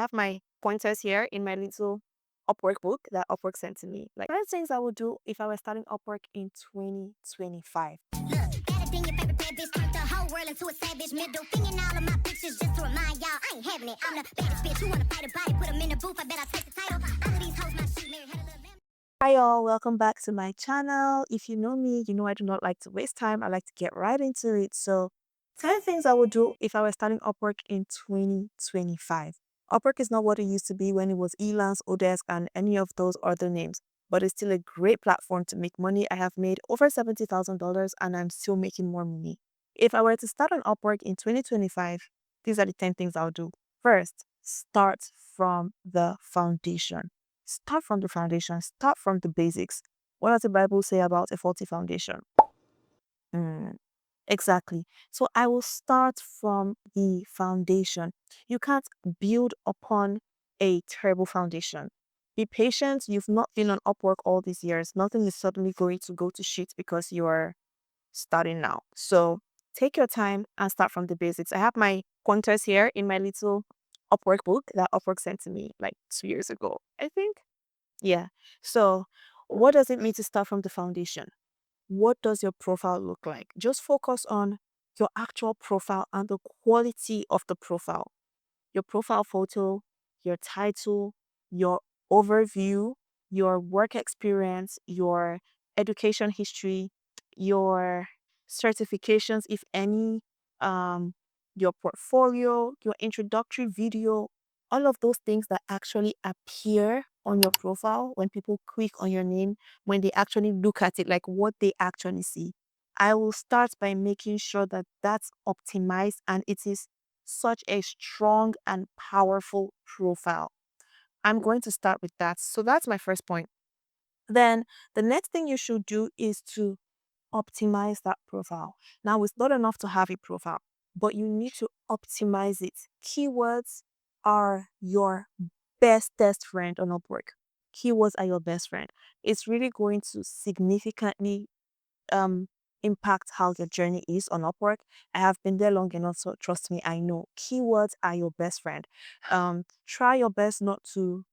have my pointers here in my little Upwork book that Upwork sent to me. Like, first things I would do if I was starting Upwork in 2025. Look, better than your favorite bad bitch. Turned the whole world into a savage. Middle finger all of my pictures just to remind y'all I ain't having it. I'm the baddest bitch. Who wanna fight a body? Put them in the booth. I bet I take the title. All of these hoes my shit. Mary had a little lamb. Hi y'all, welcome back to my channel. If you know me, you know I do not like to waste time. I like to get right into it. So 10 things I would do if I was starting Upwork in 2025. Upwork is not what it used to be when it was Elance, Odesk, and any of those other names, but it's still a great platform to make money. I have made over $70,000 and I'm still making more money. If I were to start on Upwork in 2025, these are the 10 things I'll do. First, start from the foundation. Start from the foundation, start from the basics. What does the Bible say about a faulty foundation? Mm, exactly. So I will start from the foundation. You can't build upon a terrible foundation. Be patient. You've not been on Upwork all these years. Nothing is suddenly going to go to shit because you're starting now. So take your time and start from the basics. I have my pointers here in my little Upwork book that Upwork sent to me like 2 years ago, I think. Yeah. So, what does it mean to start from the foundation? What does your profile look like? Just focus on your actual profile and the quality of the profile. Your profile photo, your title, your overview, your work experience, your education history, your certifications, if any, um, your portfolio, your introductory video, all of those things that actually appear on your profile when people click on your name, when they actually look at it, like what they actually see. I will start by making sure that that's optimized and it is such a strong and powerful profile. I'm going to start with that. So that's my first point. Then the next thing you should do is to optimize that profile. Now, it's not enough to have a profile, but you need to optimize it. Keywords are your bestest friend on Upwork. Keywords are your best friend. It's really going to significantly um impact how your journey is on Upwork. I have been there long enough, so trust me, I know keywords are your best friend. Try your best not to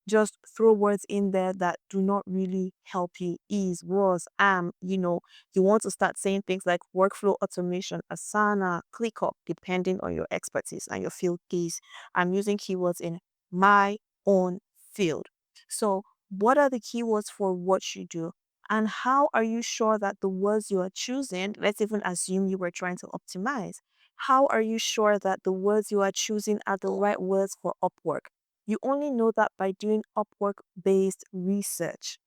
just throw words in there that do not really help you. Is, was, am, you want to start saying things like workflow automation, Asana, ClickUp, depending on your expertise and your field is. I'm using keywords in my own field. So, what are the keywords for what you do? And how are you sure that the words you are choosing, let's even assume you were trying to optimize, how are you sure that the words you are choosing are the right words for Upwork? You only know that by doing Upwork based research.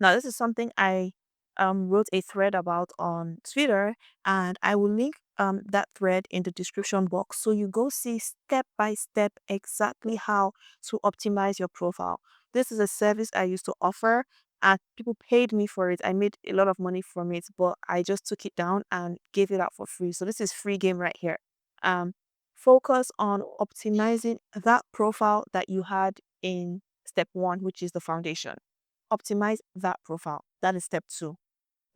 Now, this is something I wrote a thread about on Twitter, and I will link that thread in the description box. So you go see step by step exactly how to optimize your profile. This is a service I used to offer, and people paid me for it. I made a lot of money from it, but I just took it down and gave it out for free. So this is free game right here. Um, Focus on optimizing that profile that you had in step one, which is the foundation. Optimize that profile. That is step two.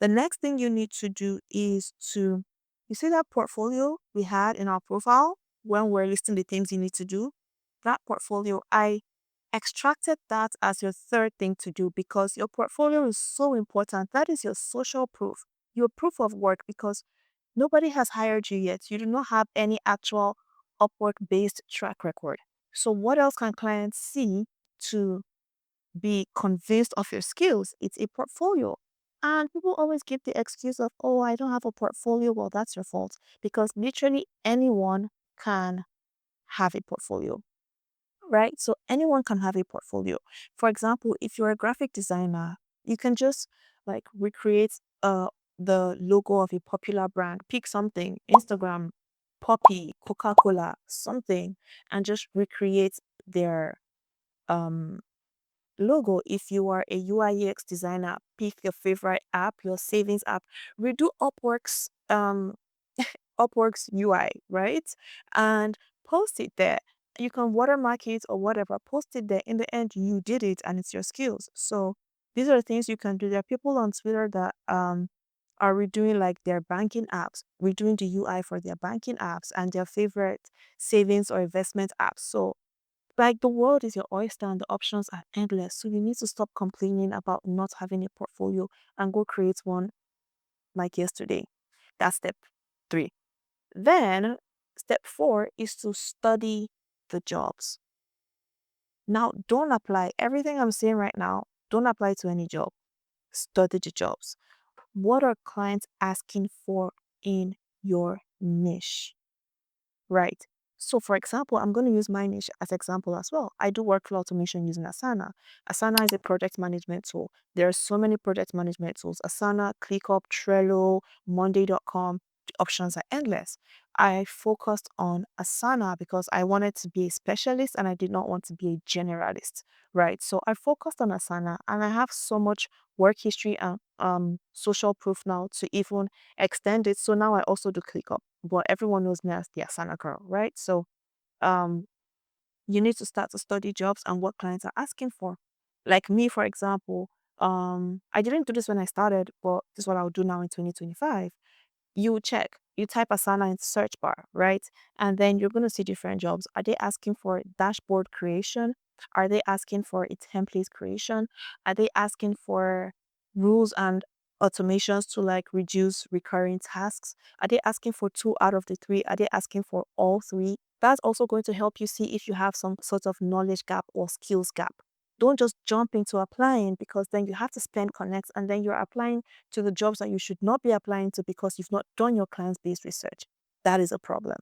The next thing you need to do is you see that portfolio we had in our profile when we're listing the things you need to do? That portfolio, I extracted that as your third thing to do because your portfolio is so important. That is your social proof, your proof of work because nobody has hired you yet. You do not have any actual Upwork based track record. So, what else can clients see to be convinced of your skills? It's a portfolio. And people always give the excuse of, oh, I don't have a portfolio. Well, that's your fault because literally anyone can have a portfolio, right? So anyone can have a portfolio. For example, if you're a graphic designer, you can just like recreate the logo of a popular brand, pick something, Instagram, Poppy, Coca-Cola, something, and just recreate their um logo. If you are a UI UX designer, pick your favorite app, your savings app, redo Upwork's UI, right? And post it there. You can watermark it or whatever, post it there. In the end, you did it and it's your skills. So these are the things you can do. There are people on Twitter that are redoing like their banking apps, redoing the UI for their banking apps and their favorite savings or investment apps. So Like the world is your oyster and the options are endless. So you need to stop complaining about not having a portfolio and go create one like yesterday. That's step 3. Then step 4 is to study the jobs. Now, don't apply everything I'm saying right now. Don't apply to any job. Study the jobs. What are clients asking for in your niche? Right. So, for example, I'm going to use my niche as example as well. I do workflow automation using Asana. Asana is a project management tool. There are so many project management tools. Asana, ClickUp, Trello, Monday.com. The options are endless. I focused on Asana because I wanted to be a specialist and I did not want to be a generalist. Right. So I focused on Asana and I have so much work history and social proof now to even extend it. So now I also do ClickUp, but everyone knows me as the Asana girl, right? So um, you need to start to study jobs and what clients are asking for. Like me, for example, I didn't do this when I started, but this is what I'll do now in 2025. You check, you type Asana in search bar, right? And then you're going to see different jobs. Are they asking for dashboard creation? Are they asking for a template creation? Are they asking for rules and automations to like reduce recurring tasks? Are they asking for 2 out of the 3? Are they asking for all 3? That's also going to help you see if you have some sort of knowledge gap or skills gap. Don't just jump into applying because then you have to spend connects and then you're applying to the jobs that you should not be applying to because you've not done your clients based research. That is a problem.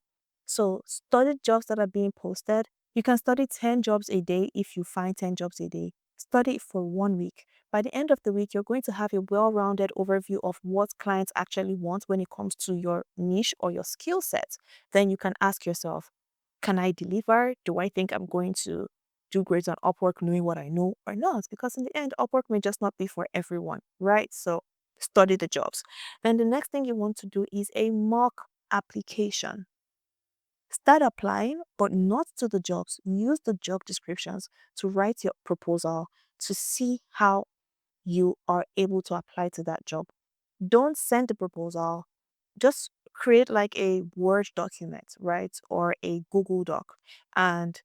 So, study jobs that are being posted. You can study 10 jobs a day if you find 10 jobs a day. Study it for 1 week. By the end of the week, you're going to have a well rounded overview of what clients actually want when it comes to your niche or your skill set. Then you can ask yourself, can I deliver? Do I think I'm going to do great on Upwork knowing what I know or not? Because in the end, Upwork may just not be for everyone, right? So study the jobs. Then the next thing you want to do is a mock application. Start applying, but not to the jobs. Use the job descriptions to write your proposal to see how you are able to apply to that job. Don't send the proposal, just create like a Word document, right? Or a Google Doc and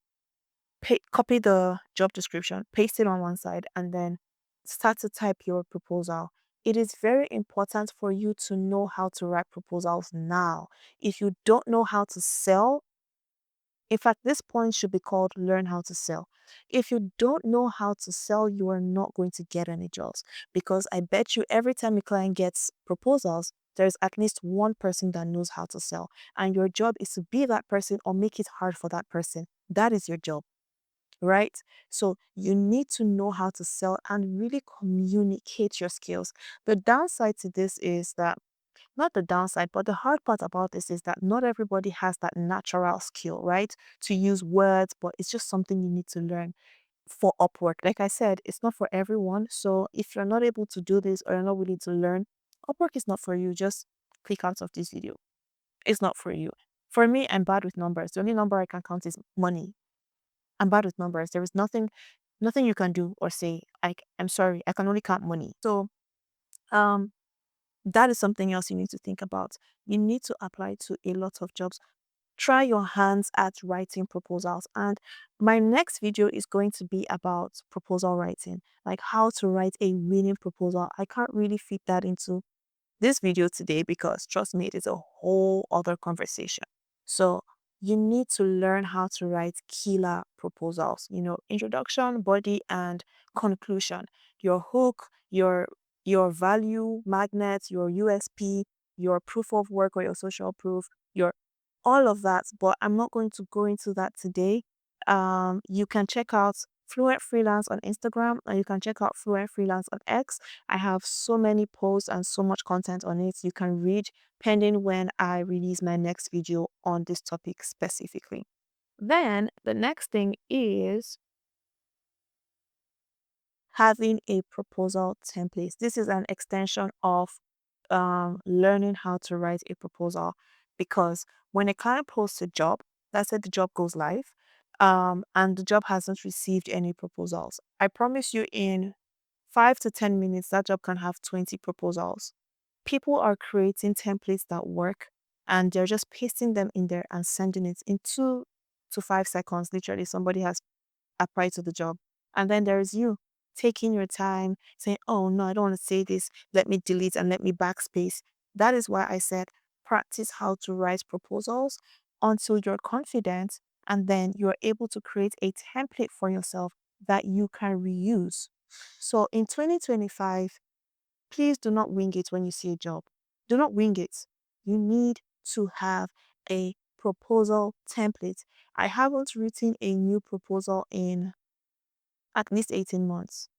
copy the job description, paste it on one side, and then start to type your proposal. It is very important for you to know how to write proposals now. If you don't know how to sell, in fact, this point should be called learn how to sell. If you don't know how to sell, you are not going to get any jobs because I bet you every time a client gets proposals, there's at least one person that knows how to sell. And your job is to be that person or make it hard for that person. That is your job, right? So you need to know how to sell and really communicate your skills. The downside to this is that not the downside, but the hard part about this is that not everybody has that natural skill, right? To use words, but it's just something you need to learn for Upwork. Like I said, it's not for everyone. So if you're not able to do this or you're not willing to learn, Upwork is not for you. Just click out of this video. It's not for you. For me, I'm bad with numbers. The only number I can count is money. I'm bad with numbers. There is nothing you can do or say. I'm sorry. I can only count money. So um that is something else you need to think about. You need to apply to a lot of jobs. Try your hands at writing proposals. And my next video is going to be about proposal writing, like how to write a winning proposal. I can't really fit that into this video today because trust me, it is a whole other conversation. So you need to learn how to write killer proposals, introduction, body, and conclusion. Your hook, your value magnet, your USP, your proof of work or your social proof, your all of that. But I'm not going to go into that today. You can check out Fluent Freelance on Instagram and you can check out Fluent Freelance on X. I have so many posts and so much content on it. You can read pending when I release my next video on this topic specifically. Then the next thing is having a proposal template. This is an extension of learning how to write a proposal because when a client posts a job, let's say the job goes live, and the job hasn't received any proposals. I promise you, in 5 to 10 minutes, that job can have 20 proposals. People are creating templates that work and they're just pasting them in there and sending it in 2 to 5 seconds. Literally, somebody has apply to the job. And then there's you taking your time, saying, oh no, I don't want to say this. Let me delete and let me backspace. That is why I said practice how to write proposals until you're confident, and then you're able to create a template for yourself that you can reuse. So in 2025, please do not wing it when you see a job. Do not wing it. You need to have a proposal template. I haven't written a new proposal in at least 18 months.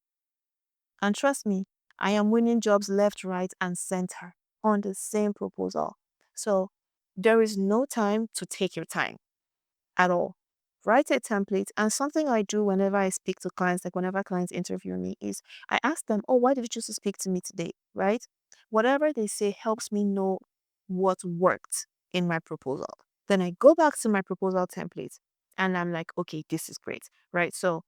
And trust me, I am winning jobs left, right, and center on the same proposal. So there is no time to take your time at all. Write a template. And something I do whenever I speak to clients, like whenever clients interview me, is I ask them, oh, why did you choose to speak to me today? Right? Whatever they say helps me know what worked in my proposal. Then I go back to my proposal template and I'm like, okay, this is great. Right. So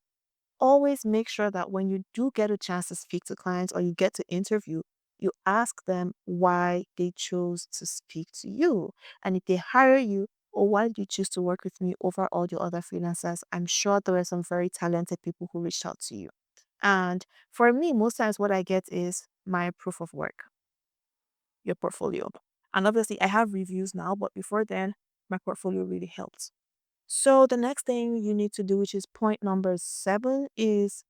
always make sure that when you do get a chance to speak to clients or you get to interview, you ask them why they chose to speak to you. And if they hire you, or why did you choose to work with me over all the other freelancers? I'm sure there were some very talented people who reached out to you. And for me, most times what I get is my proof of work, your portfolio. And obviously, I have reviews now, but before then, my portfolio really helped. So the next thing you need to do, which is point number 7, is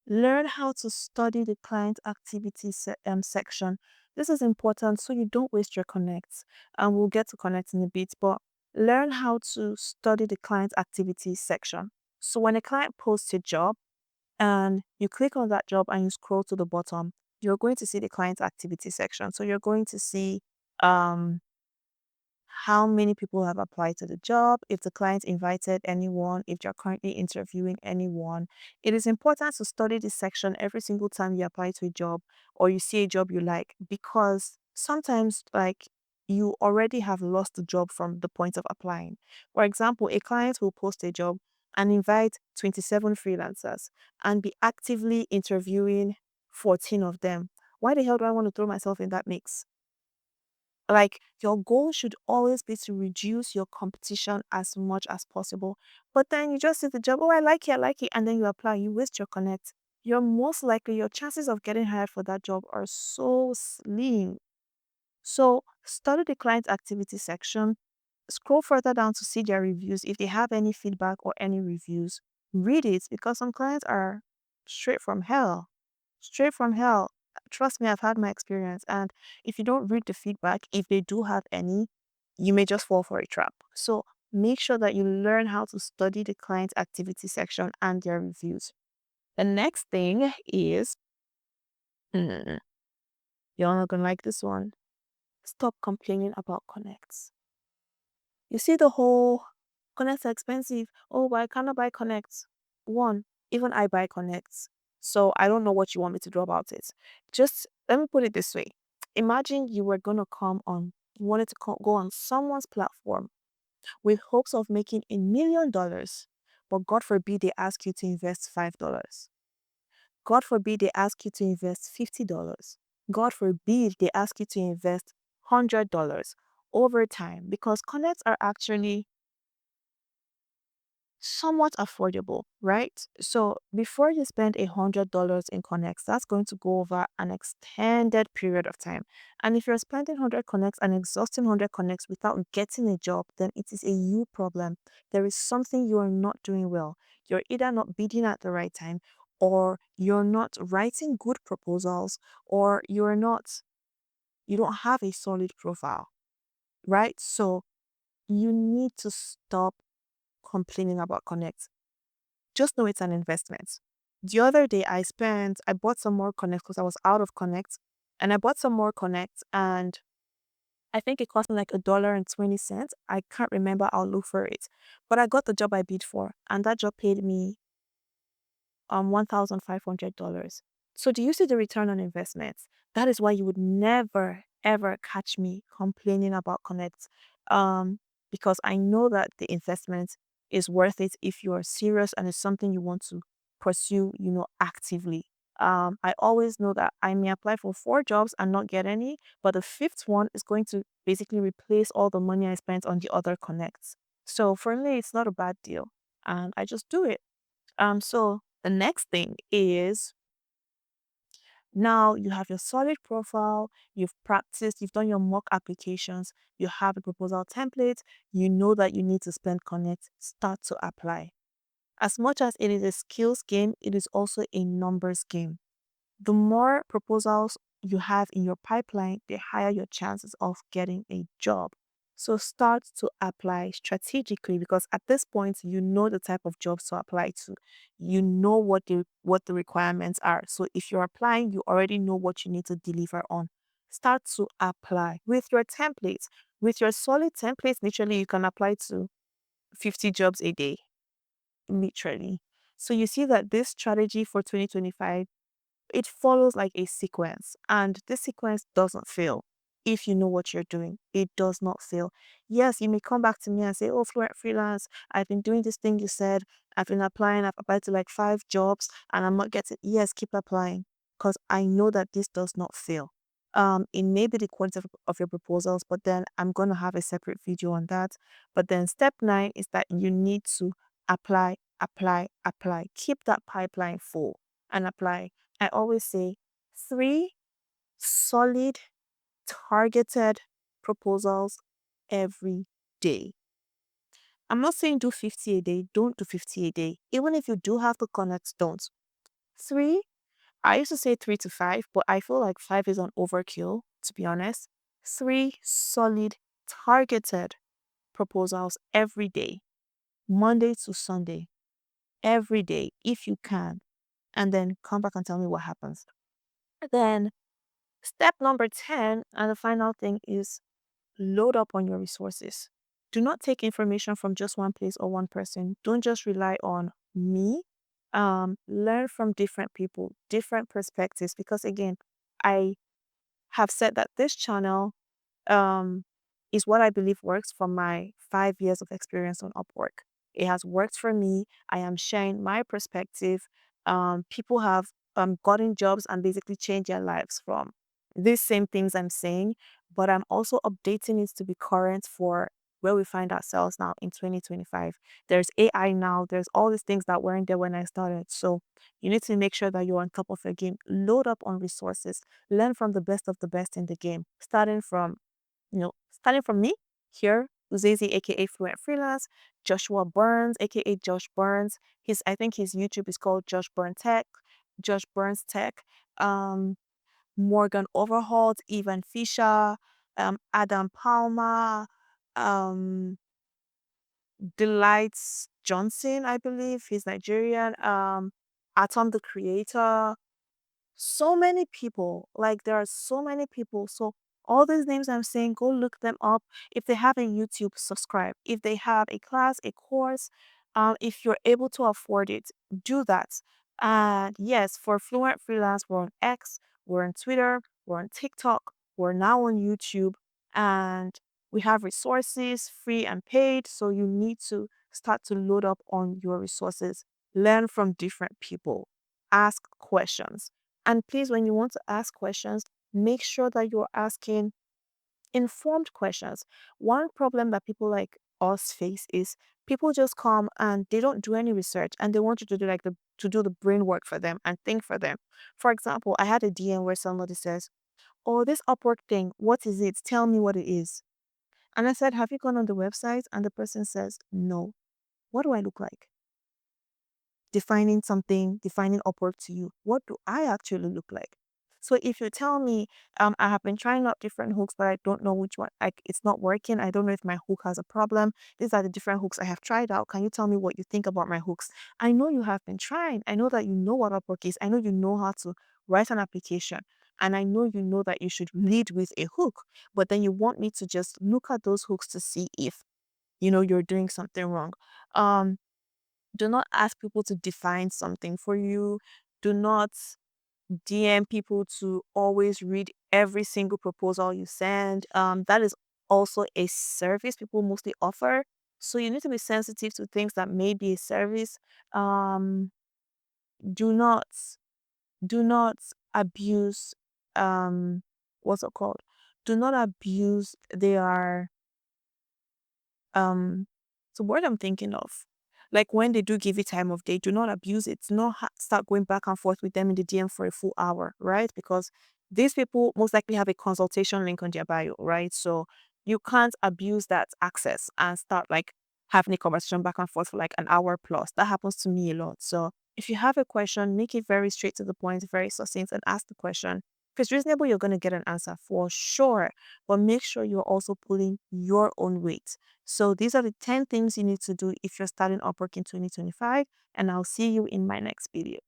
learn how to study the client activity section. This is important so you don't waste your connects. And we'll get to connect in a bit, but learn how to study the client activity section. So when a client posts a job and you click on that job and you scroll to the bottom, you're going to see the client activity section. So you're going to see um how many people have applied to the job, if the client invited anyone, if you're currently interviewing anyone. It is important to study this section every single time you apply to a job or you see a job you like, because sometimes, like, you already have lost the job from the point of applying. For example, a client will post a job and invite 27 freelancers and be actively interviewing 14 of them. Why the hell do I want to throw myself in that mix? Like, your goal should always be to reduce your competition as much as possible. But then you just see the job, oh, I like it, and then you apply, you waste your connect. You're most likely, your chances of getting hired for that job are so slim. So study the client activity section, scroll further down to see their reviews. If they have any feedback or any reviews, read it, because some clients are straight from hell. Straight from hell. Trust me, I've had my experience. And if you don't read the feedback, if they do have any, you may just fall for a trap. So make sure that you learn how to study the client activity section and their reviews. The next thing is, hmm, you're not gonna like this one. Stop complaining about connects. You see the whole connects are expensive. Oh, but I cannot buy connects. One, even I buy connects. So I don't know what you want me to do about it. Just let me put it this way. Imagine you were gonna you wanted to go on someone's platform with hopes of making $1 million, but God forbid they ask you to invest $5. God forbid they ask you to invest $50. God forbid they ask you to invest $100 over time, because connects are actually somewhat affordable, right? So before you spend $100 in connects, that's going to go over an extended period of time. And if you're spending 100 connects and exhausting 100 connects without getting a job, then it is a you problem. There is something you are not doing well. You're either not bidding at the right time, or you're not writing good proposals, or you don't have a solid profile, right? So you need to stop complaining about connects. Just know it's an investment. The other day I bought some more connects because I was out of connects, and I bought some more connects, and I think it cost me like $1.20. I can't remember. I'll look for it. But I got the job I bid for, and that job paid me $1,500. So do you see the return on investments? That is why you would never ever catch me complaining about Connect. Because I know that the investment is worth it if you are serious and it's something you want to pursue, actively. I always know that I may apply for 4 jobs and not get any, but the fifth one is going to basically replace all the money I spent on the other connects. So for me, it's not a bad deal, and I just do it. So the next thing is now you have your solid profile, you've practiced, you've done your mock applications, you have a proposal template, you know that you need to spend connect, start to apply. As much as it is a skills game, it is also a numbers game. The more proposals you have in your pipeline, the higher your chances of getting a job. So start to apply strategically because at this point you know the type of jobs to apply to. You know what the requirements are. So if you're applying, you already know what you need to deliver on. Start to apply with your templates. With your solid templates, literally you can apply to 50 jobs a day. Literally. So you see that this strategy for 2025, it follows like a sequence, and this sequence doesn't fail. If you know what you're doing, it does not fail. Yes, you may come back to me and say, "Oh, freelance, I've been doing this thing you said. I've been applying. I've applied to like 5 jobs, and I'm not getting." Yes, keep applying, because I know that this does not fail. It may be the quality of your proposals, but then I'm gonna have a separate video on that. But then step 9 is that you need to apply, apply, apply. Keep that pipeline full and apply. I always say 3 solid, targeted proposals every day. I'm not saying do 50 a day, don't do 50 a day. Even if you do have the connects, don't. 3, I used to say 3 to 5, but I feel like 5 is an overkill, to be honest. 3 solid, targeted proposals every day, Monday to Sunday, every day, if you can. And then come back and tell me what happens. Then step number 10, and the final thing is load up on your resources. Do not take information from just one place or one person. Don't just rely on me. Learn from different people, different perspectives, because again, I have said that this channel um, is what I believe works from my 5 years of experience on Upwork. It has worked for me. I am sharing my perspective. People have gotten jobs and basically changed their lives from these same things I'm saying, but I'm also updating it to be current for where we find ourselves now in 2025. There's AI now, there's all these things that weren't there when I started. So you need to make sure that you're on top of your game. Load up on resources, learn from the best of the best in the game, starting from me here, Uzizi, aka Fluent Freelance, Joshua Burns, aka Josh Burns. I think his YouTube is called Josh Burns Tech. Um, Morgan Overholt, Evan Fisher, Adam Palmer, um, Delights Johnson, I believe he's Nigerian. Atom the Creator, so many people. Like there are so many people. So all these names I'm saying, go look them up. If they have a YouTube, subscribe. If they have a class, a course, if you're able to afford it, do that. And yes, for Fluent Freelance, we're on X, we're on Twitter, we're on TikTok, we're now on YouTube, and we have resources, free and paid. So you need to start to load up on your resources. Learn from different people. Ask questions, and please, when you want to ask questions, make sure that you're asking informed questions. One problem that people like us face is people just come and they don't do any research and they want you to do to do the brain work for them and think for them. For example, I had a DM where somebody says, "Oh, this Upwork thing, what is it? Tell me what it is." And I said, "Have you gone on the website?" And the person says, "No." What do I look like? Defining something, defining Upwork to you. What do I actually look like? So if you tell me, I have been trying out different hooks, but I don't know which one, like it's not working. I don't know if my hook has a problem. These are the different hooks I have tried out. Can you tell me what you think about my hooks? I know you have been trying. I know that you know what Upwork is. I know you know how to write an application. And I know that you should lead with a hook, but then you want me to just look at those hooks to see if, you're doing something wrong. Um, do not ask people to define something for you. Do not DM people to always read every single proposal you send. That is also a service people mostly offer. So you need to be sensitive to things that may be a service. Um, do not do not abuse what's it called? Do not abuse their it's a word I'm thinking of. Like when they do give you time of day, do not abuse it. Do not start going back and forth with them in the DM for a full hour, right? Because these people most likely have a consultation link on their bio, right? So you can't abuse that access and start like having a conversation back and forth for like an hour plus. That happens to me a lot. So if you have a question, make it very straight to the point, very succinct, and ask the question. If it's reasonable, you're going to get an answer for sure. But make sure you're also pulling your own weight. So these are the 10 things you need to do if you're starting Upwork in 2025. And I'll see you in my next video.